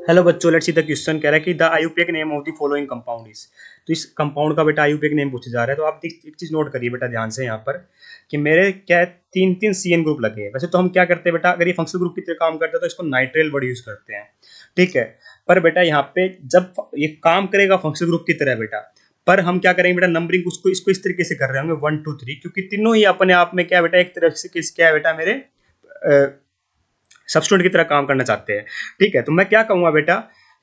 Hello बच्चों, let's see the question कह रहा है कि the IUPAC name of the following compound is. तो इस कंपाउंड का बेटा आईयूपीएक नेम पूछा जा रहा है। तो आप एक चीज नोट करिए बेटा ध्यान से यहाँ पर कि मेरे क्या है, तीन तीन सीएन ग्रुप लगे हैं। वैसे तो हम क्या करते हैं बेटा, अगर ये फंक्शनल ग्रुप की तरह काम करते हैं तो इसको नाइट्राइल वर्ड यूज करते हैं, ठीक है। पर बेटा यहाँ पे जब ये काम करेगा फंक्शनल ग्रुप की तरह बेटा, पर हम क्या करेंगे बेटा, नंबरिंग उसको इसको इस तरीके से कर रहे होंगे 1 2 3, क्योंकि तीनों ही अपने आप में क्या है बेटा, एक तरह से क्या है बेटा, मेरे सब्स्टिट्यूट की तरह काम करना चाहते हैं, ठीक है। तो मैं क्या कहूंगा बेटा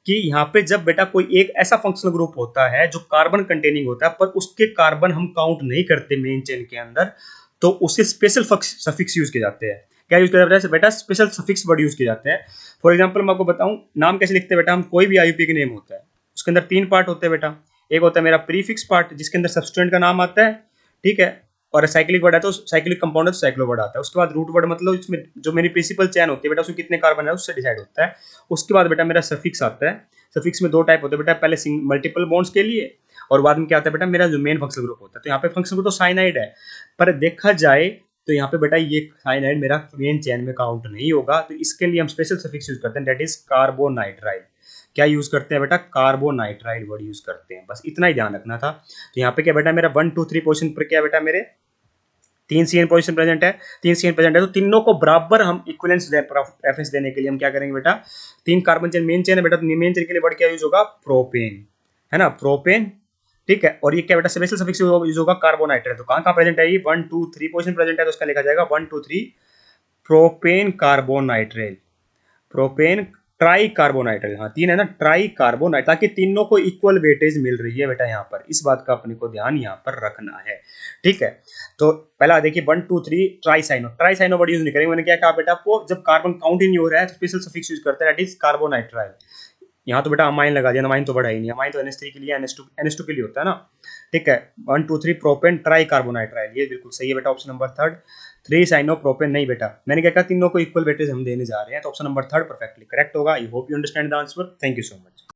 कि यहाँ पे जब बेटा कोई एक ऐसा फंक्शनल ग्रुप होता है जो कार्बन कंटेनिंग होता है, पर उसके कार्बन हम काउंट नहीं करते मेन चेन के अंदर, तो उसके स्पेशल सफिक्स यूज किए जाते हैं। क्या यूज किया जाता है बेटा? स्पेशल सफिक्स वर्ड यूज किए जाते हैं। फॉर एग्जाम्पल मैं आपको बताऊं, नाम कैसे लिखते हैं बेटा हम, कोई भी आईयूपीएक नेम होता है उसके अंदर तीन पार्ट होते हैं बेटा। एक होता है मेरा प्रीफिक्स पार्ट जिसके अंदर सब्स्टिट्यूएंट का नाम आता है, ठीक है। और साइक्लिक वर्ड है तो साइक्लिक कंपाउंड है तो साइक्लो वर्ड आता है। उसके बाद रूट वर्ड, मतलब इसमें जो मेरी प्रिंसिपल चैन होती है बेटा, उसमें कितने कार्बन है उससे डिसाइड होता है। उसके बाद बेटा मेरा सफिक्स आता है। सफिक्स में दो टाइप होते हैं बेटा, पहले मल्टीपल बॉन्ड्स के लिए, और बाद में क्या आता है बेटा, मेरा जो मेन फंक्शनल ग्रुप होता है। तो यहाँ पे फंक्शनल ग्रुप तो साइनाइड है, पर देखा जाए तो यहाँ पे बेटा ये साइनाइड मेरा मेन चैन में काउंट नहीं होगा। तो इसके लिए हम स्पेशल सफिक्स यूज करते हैं, दैट इज कार्बोनाइट्राइल। क्या यूज करते हैं बेटा? कार्बोनाइट्राइल वर्ड यूज करते हैं। बस इतना ही ध्यान रखना था। तो यहाँ पे क्या बेटा, मेरा 1 2 3 पोजिशन पर क्या बेटा, मेरे तीन सीएन पोजीशन प्रेजेंट है, तीन सीएन प्रेजेंट है। तो तीनों को बराबर हम इक्विवेलेंस रेफरेंस देने के लिए हम क्या करेंगे बेटा, तीन कार्बन चेन मेन चेन है बेटा, तो मेन चेन के लिए वर्ड क्या यूज होगा? प्रोपेन, है ना, प्रोपेन, ठीक है। और ये क्या बेटा, स्पेशल सफिक्स यूज होगा कार्बोनाइट्राइल। तो कहाँ कहाँ प्रेजेंट है ये? 1 2 3 पोजीशन प्रेजेंट है, तो उसका लिखा जाएगा 1 2 3 propane carbonitrile, propane try carbonitrile. हाँ तीन है ना, ट्राई कार्बोनाइट, ताकि तीनों को इक्वल वेटेज मिल रही है बेटा। यहाँ पर इस बात का अपने को ध्यान यहाँ पर रखना है, ठीक है। तो पहला देखिए 1 2 3 ट्राइसाइनो, ट्राइसाइनो वर्ड यूज नहीं करेंगे। मैंने क्या कहा बेटा आपको, जब कार्बन काउंट ही नहीं हो रहा है तो स्पेशल सफिक्स यूज करते हैं, दैट इज कार्बोनाइट्राइल। यहाँ तो बेटा अमाइन लगा दिया, अमाइन तो बढ़ा ही नहीं, अमाइन तो NH3 के लिए, NH2 के लिए होता है ना, ठीक है। 1 2 3 प्रोपेन ट्राई कार्बोनाइट्राइल, ये बिल्कुल सही है बेटा, option number third. 3 cyano propane नहीं बेटा, मैंने क्या कहा, तीनों को इक्वल वेटेज हम देने जा रहे हैं, तो option number third perfectly correct होगा। I hope you understand the answer. Thank you so much.